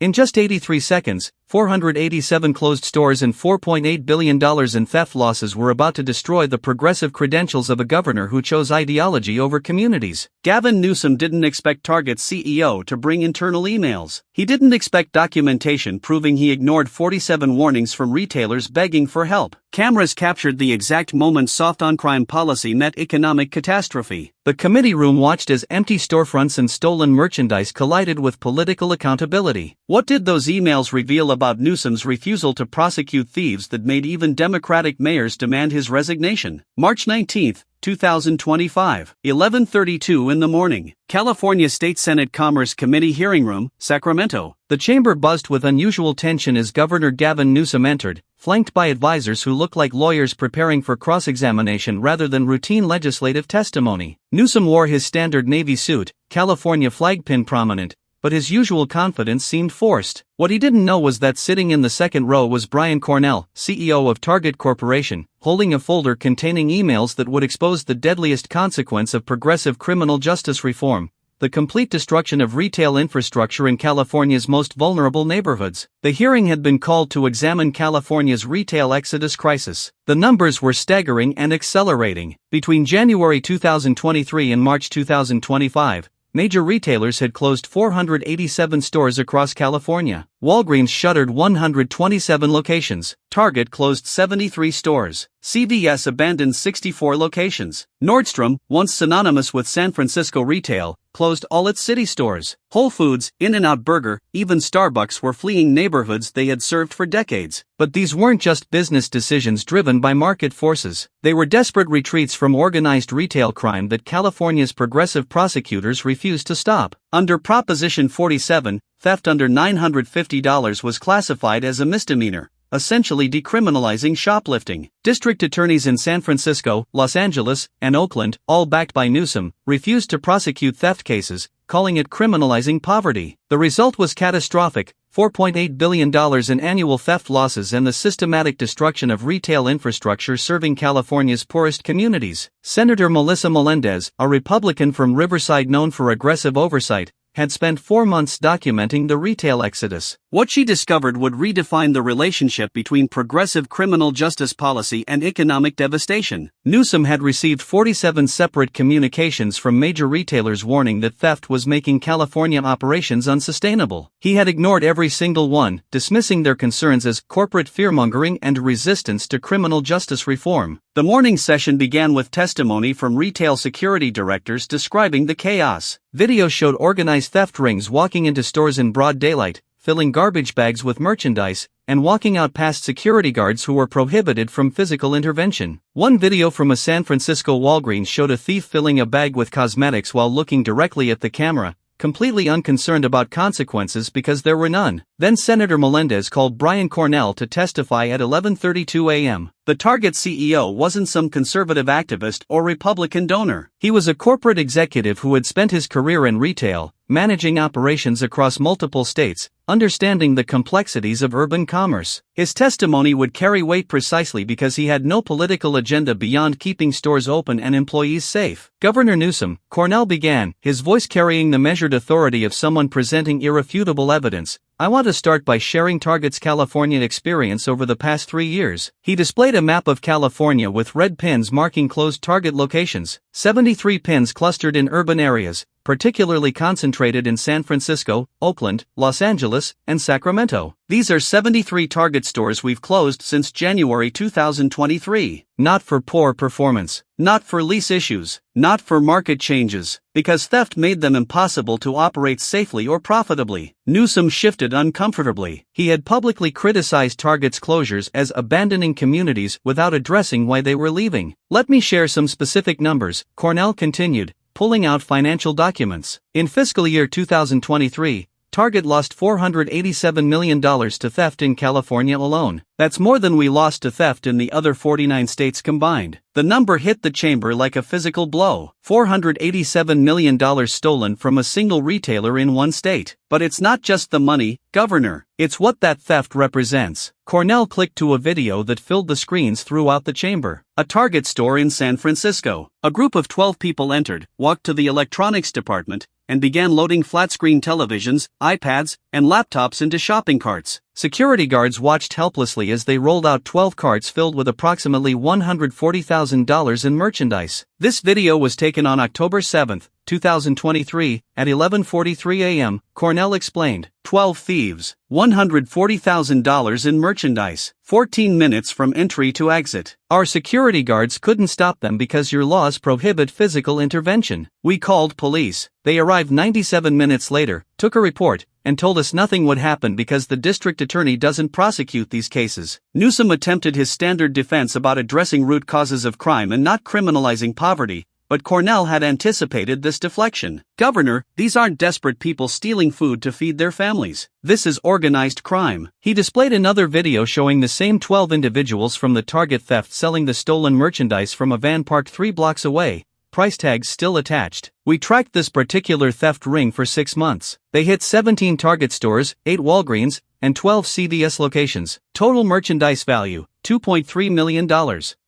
In just 83 seconds, 487 closed stores and $4.8 billion in theft losses were about to destroy the progressive credentials of a governor who chose ideology over communities. Gavin Newsom didn't expect Target's CEO to bring internal emails. He didn't expect documentation proving he ignored 47 warnings from retailers begging for help. Cameras captured the exact moment soft on crime policy met economic catastrophe. The committee room watched as empty storefronts and stolen merchandise collided with political accountability. What did those emails reveal about Newsom's refusal to prosecute thieves that made even Democratic mayors demand his resignation? March 19, 2025, 11:32 in the morning. California State Senate Commerce Committee hearing room, Sacramento. The chamber buzzed with unusual tension as Governor Gavin Newsom entered, flanked by advisors who looked like lawyers preparing for cross-examination rather than routine legislative testimony. Newsom wore his standard navy suit, California flag pin prominent, but his usual confidence seemed forced. What he didn't know was that sitting in the second row was Brian Cornell, CEO of Target Corporation, holding a folder containing emails that would expose the deadliest consequence of progressive criminal justice reform: the complete destruction of retail infrastructure in California's most vulnerable neighborhoods. The hearing had been called to examine California's retail exodus crisis. The numbers were staggering and accelerating. Between January 2023 and March 2025, major retailers had closed 487 stores across California. Walgreens shuttered 127 locations. Target closed 73 stores. CVS abandoned 64 locations. Nordstrom, once synonymous with San Francisco retail, closed all its city stores. Whole Foods, In-N-Out Burger, even Starbucks were fleeing neighborhoods they had served for decades. But these weren't just business decisions driven by market forces. They were desperate retreats from organized retail crime that California's progressive prosecutors refused to stop. Under Proposition 47, theft under $950 was classified as a misdemeanor, essentially decriminalizing shoplifting. District attorneys in San Francisco, Los Angeles, and Oakland, all backed by Newsom, refused to prosecute theft cases, calling it criminalizing poverty. The result was catastrophic: $4.8 billion in annual theft losses and the systematic destruction of retail infrastructure serving California's poorest communities. Senator Melissa Melendez, a Republican from Riverside known for aggressive oversight, had spent 4 months documenting the retail exodus. What she discovered would redefine the relationship between progressive criminal justice policy and economic devastation. Newsom had received 47 separate communications from major retailers warning that theft was making California operations unsustainable. He had ignored every single one, dismissing their concerns as corporate fearmongering and resistance to criminal justice reform. The morning session began with testimony from retail security directors describing the chaos. Video showed organized theft rings walking into stores in broad daylight, filling garbage bags with merchandise, and walking out past security guards who were prohibited from physical intervention. One video from a San Francisco Walgreens showed a thief filling a bag with cosmetics while looking directly at the camera, completely unconcerned about consequences because there were none. Then Senator Melendez called Brian Cornell to testify at 11:32 a.m. The Target CEO wasn't some conservative activist or Republican donor. He was a corporate executive who had spent his career in retail, managing operations across multiple states, understanding the complexities of urban commerce. His testimony would carry weight precisely because he had no political agenda beyond keeping stores open and employees safe. Governor Newsom, Cornell began, his voice carrying the measured authority of someone presenting irrefutable evidence. I want to start by sharing Target's California experience over the past 3 years. He displayed a map of California with red pins marking closed Target locations, 73 pins clustered in urban areas, particularly concentrated in San Francisco, Oakland, Los Angeles, and Sacramento. These are 73 Target stores we've closed since January 2023. Not for poor performance, not for lease issues, not for market changes, because theft made them impossible to operate safely or profitably. Newsom shifted uncomfortably. He had publicly criticized Target's closures as abandoning communities without addressing why they were leaving. Let me share some specific numbers, Cornell continued, pulling out financial documents. In fiscal year 2023, Target lost $487 million to theft in California alone. That's more than we lost to theft in the other 49 states combined. The number hit the chamber like a physical blow. $487 million stolen from a single retailer in one state. But it's not just the money, Governor. It's what that theft represents. Cornell clicked to a video that filled the screens throughout the chamber. A Target store in San Francisco. A group of 12 people entered, walked to the electronics department, and began loading flat-screen televisions, iPads, and laptops into shopping carts. Security guards watched helplessly as they rolled out 12 carts filled with approximately $140,000 in merchandise. This video was taken on October 7, 2023, at 11:43 a.m., Cornell explained. 12 thieves, $140,000 in merchandise, 14 minutes from entry to exit. Our security guards couldn't stop them because your laws prohibit physical intervention. We called police. They arrived 97 minutes later, took a report, and told us nothing would happen because the district attorney doesn't prosecute these cases. Newsom attempted his standard defense about addressing root causes of crime and not criminalizing poverty, but Cornell had anticipated this deflection. Governor, these aren't desperate people stealing food to feed their families. This is organized crime. He displayed another video showing the same 12 individuals from the Target theft selling the stolen merchandise from a van parked 3 blocks away. Price tags still attached. We tracked this particular theft ring for 6 months. They hit 17 Target stores, 8 Walgreens, and 12 CVS locations. Total merchandise value, $2.3 million.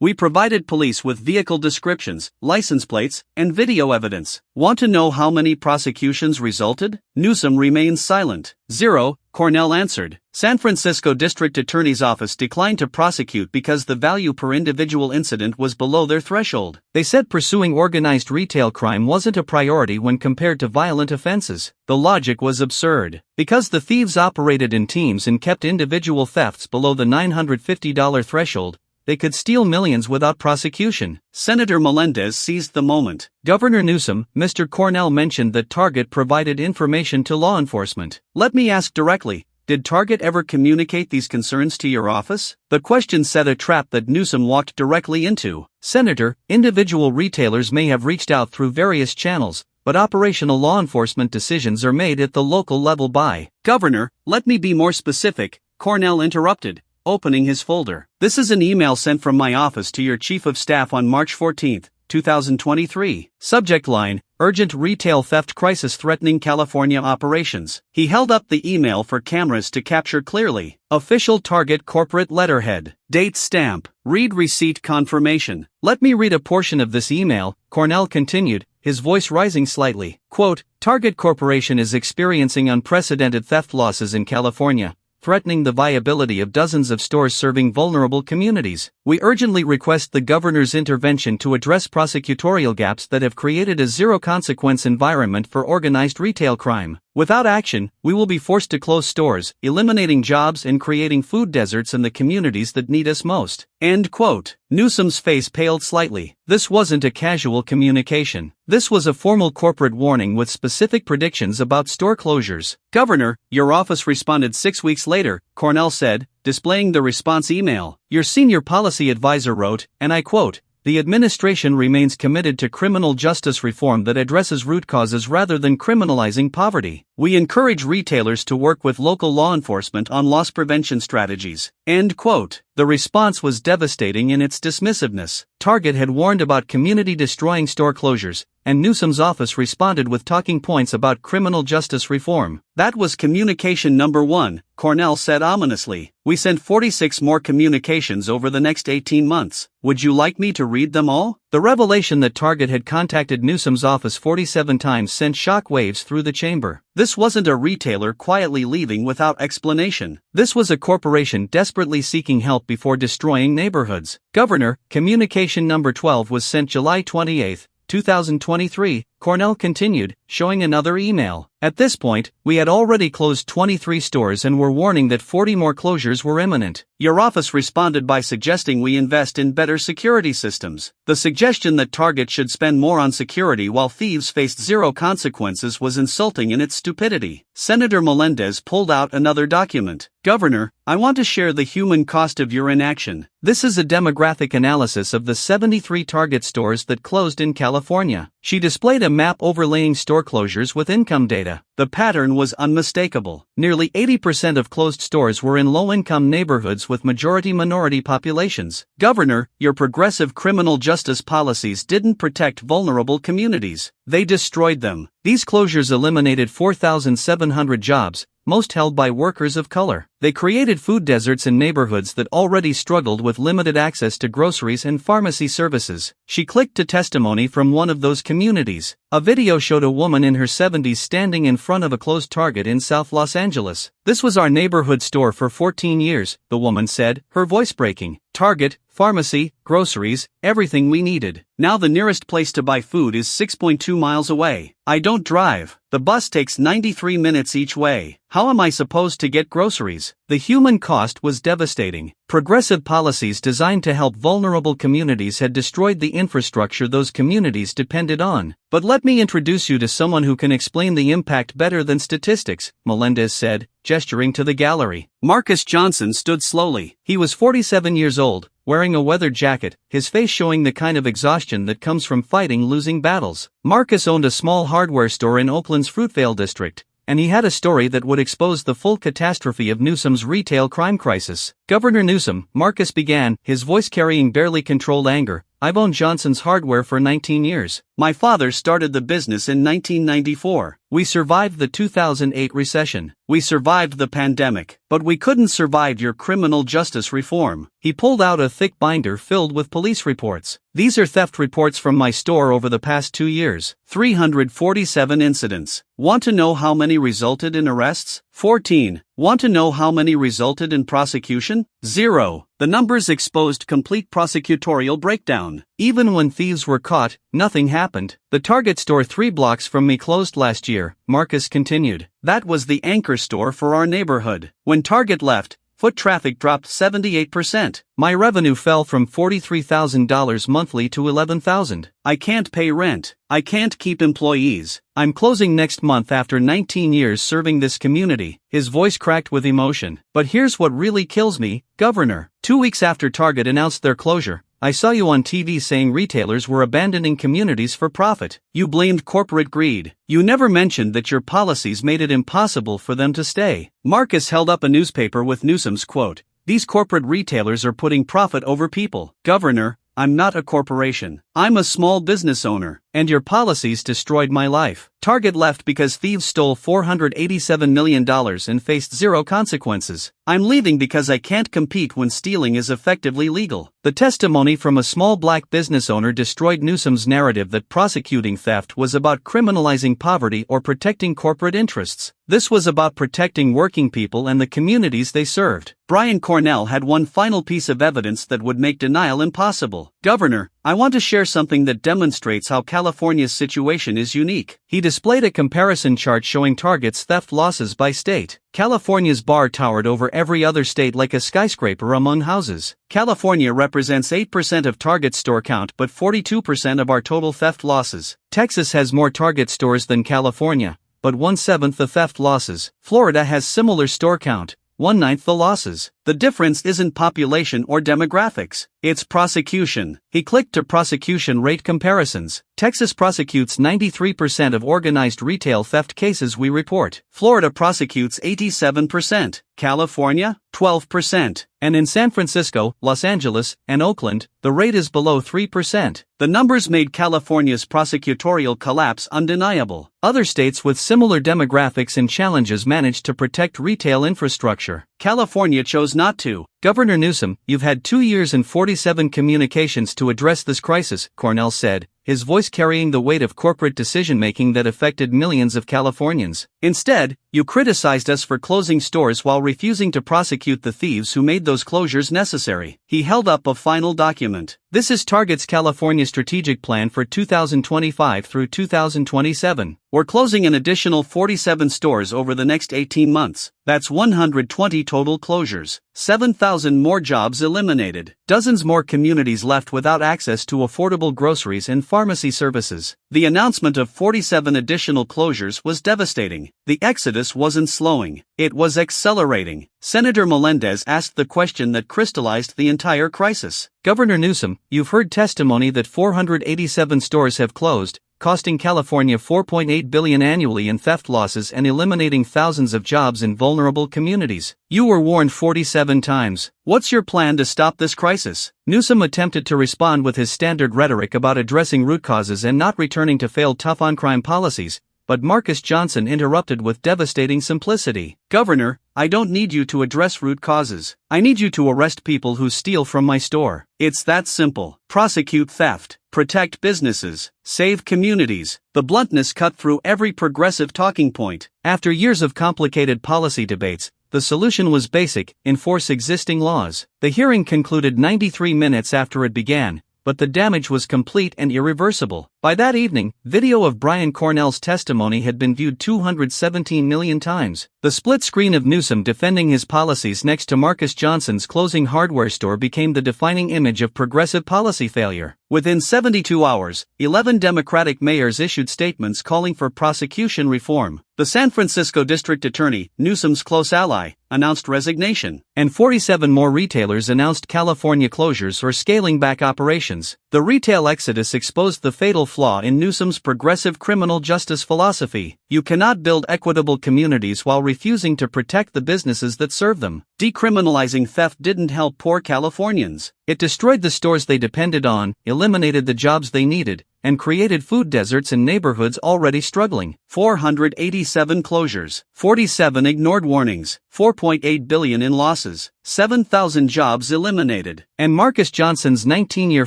We provided police with vehicle descriptions, license plates, and video evidence. Want to know how many prosecutions resulted? Newsom remains silent. 0, Cornell answered. San Francisco District Attorney's Office declined to prosecute because the value per individual incident was below their threshold. They said pursuing organized retail crime wasn't a priority when compared to violent offenses. The logic was absurd. Because the thieves operated in teams and kept individual thefts below the $950 threshold, they could steal millions without prosecution. Senator Melendez seized the moment. Governor Newsom, Mr. Cornell mentioned that Target provided information to law enforcement. Let me ask directly, did Target ever communicate these concerns to your office? The question set a trap that Newsom walked directly into. Senator, individual retailers may have reached out through various channels, but operational law enforcement decisions are made at the local level by. Governor, let me be more specific, Cornell interrupted, opening his folder. This is an email sent from my office to your Chief of Staff on March 14, 2023. Subject line, Urgent Retail Theft Crisis Threatening California Operations. He held up the email for cameras to capture clearly. Official Target corporate letterhead. Date stamp. Read receipt confirmation. Let me read a portion of this email, Cornell continued, his voice rising slightly. Quote, Target Corporation is experiencing unprecedented theft losses in California, threatening the viability of dozens of stores serving vulnerable communities. We urgently request the governor's intervention to address prosecutorial gaps that have created a zero-consequence environment for organized retail crime. Without action, we will be forced to close stores, eliminating jobs and creating food deserts in the communities that need us most. End quote. Newsom's face paled slightly. This wasn't a casual communication. This was a formal corporate warning with specific predictions about store closures. Governor, your office responded 6 weeks later, Cornell said, displaying the response email. Your senior policy advisor wrote, and I quote, the administration remains committed to criminal justice reform that addresses root causes rather than criminalizing poverty. We encourage retailers to work with local law enforcement on loss prevention strategies. End quote. The response was devastating in its dismissiveness. Target had warned about community-destroying store closures, and Newsom's office responded with talking points about criminal justice reform. That was communication number 1, Cornell said ominously. We sent 46 more communications over the next 18 months. Would you like me to read them all? The revelation that Target had contacted Newsom's office 47 times sent shockwaves through the chamber. This wasn't a retailer quietly leaving without explanation. This was a corporation desperately seeking help before destroying neighborhoods. Governor, communication number 12 was sent July 28, 2023, Cornell continued, showing another email. At this point, we had already closed 23 stores and were warning that 40 more closures were imminent. Your office responded by suggesting we invest in better security systems. The suggestion that Target should spend more on security while thieves faced zero consequences was insulting in its stupidity. Senator Melendez pulled out another document. Governor, I want to share the human cost of your inaction. This is a demographic analysis of the 73 Target stores that closed in California. She displayed a map overlaying store closures with income data. The pattern was unmistakable. Nearly 80% of closed stores were in low-income neighborhoods with majority-minority populations. Governor, your progressive criminal justice policies didn't protect vulnerable communities. They destroyed them. These closures eliminated 4,700 jobs, most held by workers of color. They created food deserts in neighborhoods that already struggled with limited access to groceries and pharmacy services. She clicked to testimony from one of those communities. A video showed a woman in her 70s standing in front of a closed Target in South Los Angeles. "This was our neighborhood store for 14 years, the woman said, her voice breaking. Target, pharmacy, groceries, everything we needed. Now the nearest place to buy food is 6.2 miles away. I don't drive. The bus takes 93 minutes each way. How am I supposed to get groceries?" The human cost was devastating. Progressive policies designed to help vulnerable communities had destroyed the infrastructure those communities depended on. "But let me introduce you to someone who can explain the impact better than statistics," Melendez said, gesturing to the gallery. Marcus Johnson stood slowly. He was 47 years old, wearing a weather jacket, his face showing the kind of exhaustion that comes from fighting losing battles. Marcus owned a small hardware store in Oakland's Fruitvale district, and he had a story that would expose the full catastrophe of Newsom's retail crime crisis. "Governor Newsom," Marcus began, his voice carrying barely controlled anger, "I've owned Johnson's Hardware for 19 years. My father started the business in 1994. We survived the 2008 recession. We survived the pandemic. But we couldn't survive your criminal justice reform." He pulled out a thick binder filled with police reports. "These are theft reports from my store over the past 2 years. 347 incidents. Want to know how many resulted in arrests? 14. Want to know how many resulted in prosecution? 0. The numbers exposed complete prosecutorial breakdown. Even when thieves were caught, nothing happened. The Target store 3 blocks from me closed last year," Marcus continued. "That was the anchor store for our neighborhood. When Target left, foot traffic dropped 78%. My revenue fell from $43,000 monthly to $11,000. I can't pay rent. I can't keep employees. I'm closing next month after 19 years serving this community." His voice cracked with emotion. "But here's what really kills me, Governor. 2 weeks after Target announced their closure, I saw you on TV saying retailers were abandoning communities for profit. You blamed corporate greed. You never mentioned that your policies made it impossible for them to stay." Marcus held up a newspaper with Newsom's quote, "These corporate retailers are putting profit over people." "Governor, I'm not a corporation. I'm a small business owner, and your policies destroyed my life. Target left because thieves stole $487 million and faced 0 consequences. I'm leaving because I can't compete when stealing is effectively legal." The testimony from a small black business owner destroyed Newsom's narrative that prosecuting theft was about criminalizing poverty or protecting corporate interests. This was about protecting working people and the communities they served. Brian Cornell had one final piece of evidence that would make denial impossible. "Governor, I want to share something that demonstrates how California's situation is unique." He displayed a comparison chart showing Target's theft losses by state. California's bar towered over every other state like a skyscraper among houses. California represents 8% of Target's store count but 42% of our total theft losses. Texas has more Target stores than California, but 1/7 the theft losses. Florida has similar store count, 1/9 the losses. The difference isn't population or demographics, it's prosecution. He clicked to prosecution rate comparisons. Texas prosecutes 93% of organized retail theft cases we report. Florida prosecutes 87%. California, 12%. And in San Francisco, Los Angeles, and Oakland, the rate is below 3%. The numbers made California's prosecutorial collapse undeniable. Other states with similar demographics and challenges managed to protect retail infrastructure. California chose not to. "Governor Newsom, you've had 2 years and 47 communications to address this crisis," Cornell said, his voice carrying the weight of corporate decision-making that affected millions of Californians. "Instead, you criticized us for closing stores while refusing to prosecute the thieves who made those closures necessary." He held up a final document. "This is Target's California strategic plan for 2025 through 2027. We're closing an additional 47 stores over the next 18 months. That's 120 total closures. 7,000 more jobs eliminated. Dozens more communities left without access to affordable groceries and pharmacy services." The announcement of 47 additional closures was devastating. The exodus wasn't slowing, it was accelerating. Senator Melendez asked the question that crystallized the entire crisis. "Governor Newsom, you've heard testimony that 487 stores have closed, costing California $4.8 billion annually in theft losses and eliminating thousands of jobs in vulnerable communities. You were warned 47 times. What's your plan to stop this crisis?" Newsom attempted to respond with his standard rhetoric about addressing root causes and not returning to failed tough-on-crime policies, but Marcus Johnson interrupted with devastating simplicity. "Governor, I don't need you to address root causes. I need you to arrest people who steal from my store. It's that simple. Prosecute theft, protect businesses, save communities. The bluntness cut through every progressive talking point. After years of complicated policy debates, the solution was basic: enforce existing laws. The hearing concluded 93 minutes after it began, but the damage was complete and irreversible. By that evening, video of Brian Cornell's testimony had been viewed 217 million times. The split screen of Newsom defending his policies next to Marcus Johnson's closing hardware store became the defining image of progressive policy failure. Within 72 hours, 11 Democratic mayors issued statements calling for prosecution reform. The San Francisco district attorney, Newsom's close ally, announced resignation, and 47 more retailers announced California closures or scaling back operations. The retail exodus exposed the fatal flaw in Newsom's progressive criminal justice philosophy. You cannot build equitable communities while refusing to protect the businesses that serve them. Decriminalizing theft didn't help poor Californians. It destroyed the stores they depended on, eliminated the jobs they needed, and created food deserts in neighborhoods already struggling. 487 closures, 47 ignored warnings, $4.8 billion in losses, 7,000 jobs eliminated, and Marcus Johnson's 19-year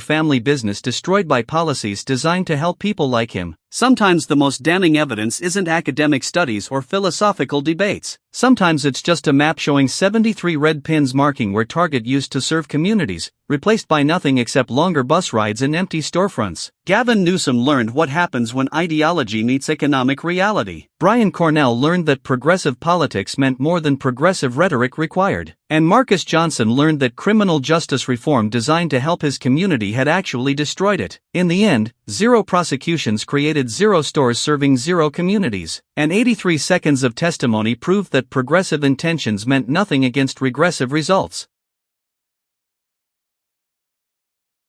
family business destroyed by policies designed to help people like him. Sometimes the most damning evidence isn't academic studies or philosophical debates. Sometimes it's just a map showing 73 red pins marking where Target used to serve communities, replaced by nothing except longer bus rides and empty storefronts. Gavin Newsom learned what happens when ideology meets economic reality. Brian Cornell learned that progressive politics meant more than progressive rhetoric required. And Marcus Johnson learned that criminal justice reform designed to help his community had actually destroyed it. In the end, 0 prosecutions created 0 stores serving 0 communities. And 83 seconds of testimony proved that progressive intentions meant nothing against regressive results.